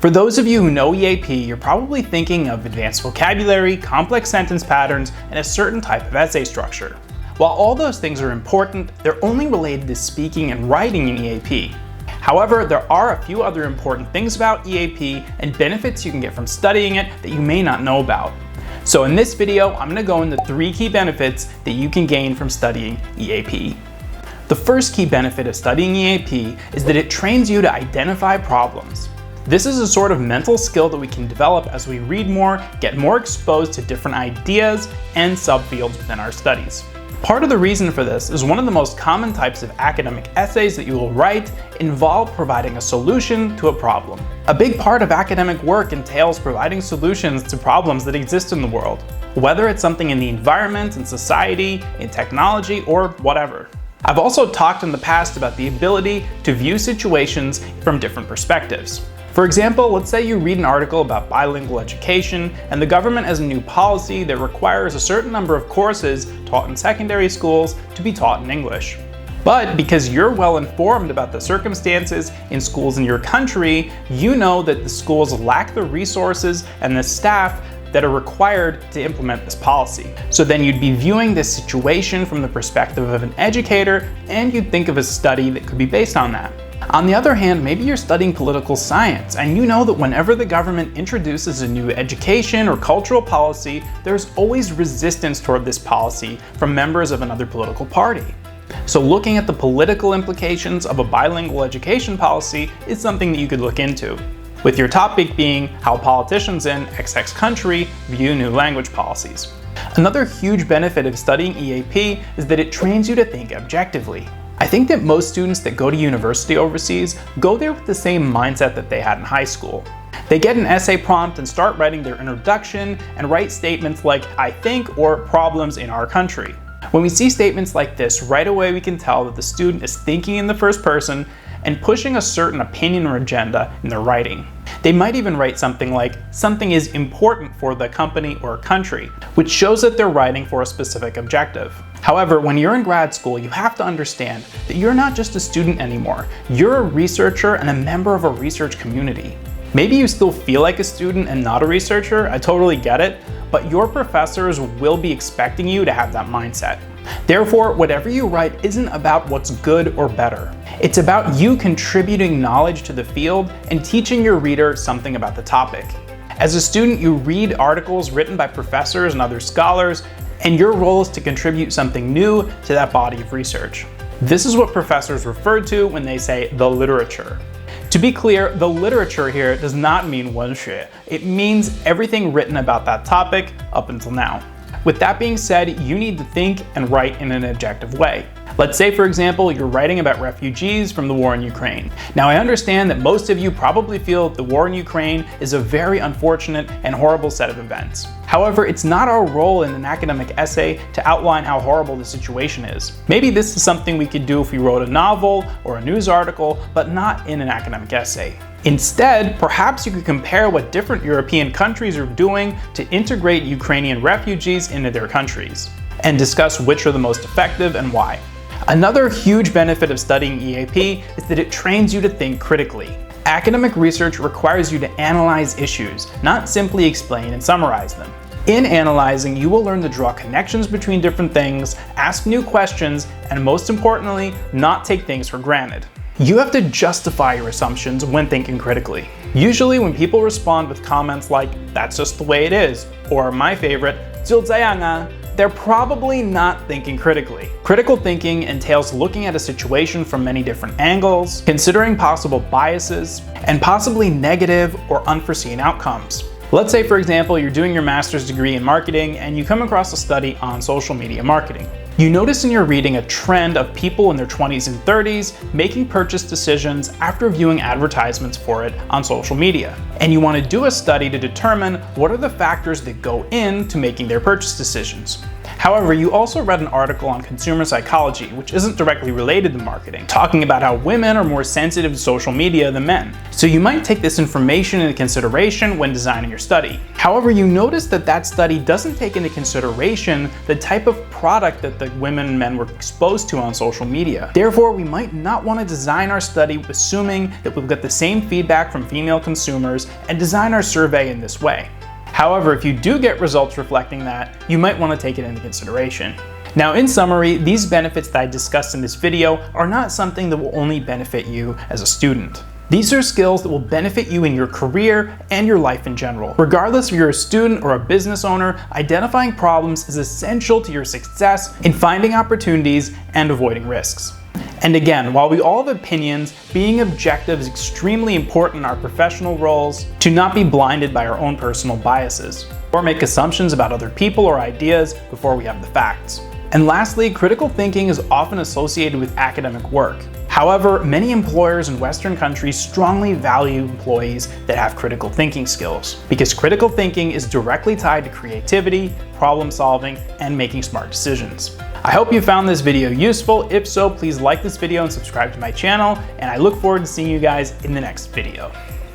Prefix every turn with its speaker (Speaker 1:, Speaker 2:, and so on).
Speaker 1: For those of you who know EAP, you're probably thinking of advanced vocabulary, complex sentence patterns, and a certain type of essay structure. While all those things are important, they're only related to speaking and writing in EAP. However, there are a few other important things about EAP and benefits you can get from studying it that you may not know about. So in this video, I'm going to go into 3 key benefits that you can gain from studying EAP. The first key benefit of studying EAP is that it trains you to identify problems. This is a sort of mental skill that we can develop as we read more, get more exposed to different ideas and subfields within our studies. Part of the reason for this is one of the most common types of academic essays that you will write involve providing a solution to a problem. A big part of academic work entails providing solutions to problems that exist in the world, whether it's something in the environment, in society, in technology, or whatever. I've also talked in the past about the ability to view situations from different perspectives. For example, let's say you read an article about bilingual education and the government has a new policy that requires a certain number of courses taught in secondary schools to be taught in English. But because you're well informed about the circumstances in schools in your country, you know that the schools lack the resources and the staff that are required to implement this policy. So then you'd be viewing this situation from the perspective of an educator and you'd think of a study that could be based on that. On the other hand, maybe you're studying political science and you know that whenever the government introduces a new education or cultural policy, there's always resistance toward this policy from members of another political party. So looking at the political implications of a bilingual education policy is something that you could look into, with your topic being how politicians in XX country view new language policies. Another huge benefit of studying EAP is that it trains you to think objectively. I think that most students that go to university overseas go there with the same mindset that they had in high school. They get an essay prompt and start writing their introduction and write statements like "I think" or "problems in our country." When we see statements like this, right away we can tell that the student is thinking in the first person and pushing a certain opinion or agenda in their writing. They might even write something like "something is important for the company or country," which shows that they're writing for a specific objective. However, when you're in grad school, you have to understand that you're not just a student anymore. You're a researcher and a member of a research community. Maybe you still feel like a student and not a researcher, I totally get it, but your professors will be expecting you to have that mindset. Therefore, whatever you write isn't about what's good or better. It's about you contributing knowledge to the field and teaching your reader something about the topic. As a student, you read articles written by professors and other scholars, and your role is to contribute something new to that body of research. This is what professors refer to when they say the literature. To be clear, the literature here does not mean 文学. It means everything written about that topic up until now. With that being said, you need to think and write in an objective way. Let's say, for example, you're writing about refugees from the war in Ukraine. Now, I understand that most of you probably feel that the war in Ukraine is a very unfortunate and horrible set of events. However, it's not our role in an academic essay to outline how horrible the situation is. Maybe this is something we could do if we wrote a novel or a news article, but not in an academic essay. Instead, perhaps you could compare what different European countries are doing to integrate Ukrainian refugees into their countries, and discuss which are the most effective and why. Another huge benefit of studying EAP is that it trains you to think critically. Academic research requires you to analyze issues, not simply explain and summarize them. In analyzing, you will learn to draw connections between different things, ask new questions, and most importantly, not take things for granted. You have to justify your assumptions when thinking critically. Usually when people respond with comments like, "that's just the way it is," or my favorite, 就这样啊, they're probably not thinking critically. Critical thinking entails looking at a situation from many different angles, considering possible biases, and possibly negative or unforeseen outcomes. Let's say, for example, you're doing your master's degree in marketing and you come across a study on social media marketing. You notice in your reading a trend of people in their 20s and 30s making purchase decisions after viewing advertisements for it on social media. And you want to do a study to determine what are the factors that go into making their purchase decisions. However, you also read an article on consumer psychology, which isn't directly related to marketing, talking about how women are more sensitive to social media than men. So you might take this information into consideration when designing your study. However, you notice that that study doesn't take into consideration the type of product that the like women and men were exposed to on social media. Therefore, we might not want to design our study assuming that we'll get the same feedback from female consumers and design our survey in this way. However, if you do get results reflecting that, you might want to take it into consideration. Now, in summary, these benefits that I discussed in this video are not something that will only benefit you as a student. These are skills that will benefit you in your career and your life in general. Regardless if you're a student or a business owner, identifying problems is essential to your success in finding opportunities and avoiding risks. And again, while we all have opinions, being objective is extremely important in our professional roles to not be blinded by our own personal biases, or make assumptions about other people or ideas before we have the facts. And lastly, critical thinking is often associated with academic work. However, many employers in Western countries strongly value employees that have critical thinking skills, because critical thinking is directly tied to creativity, problem solving, and making smart decisions. I hope you found this video useful. If so, please like this video and subscribe to my channel, and I look forward to seeing you guys in the next video.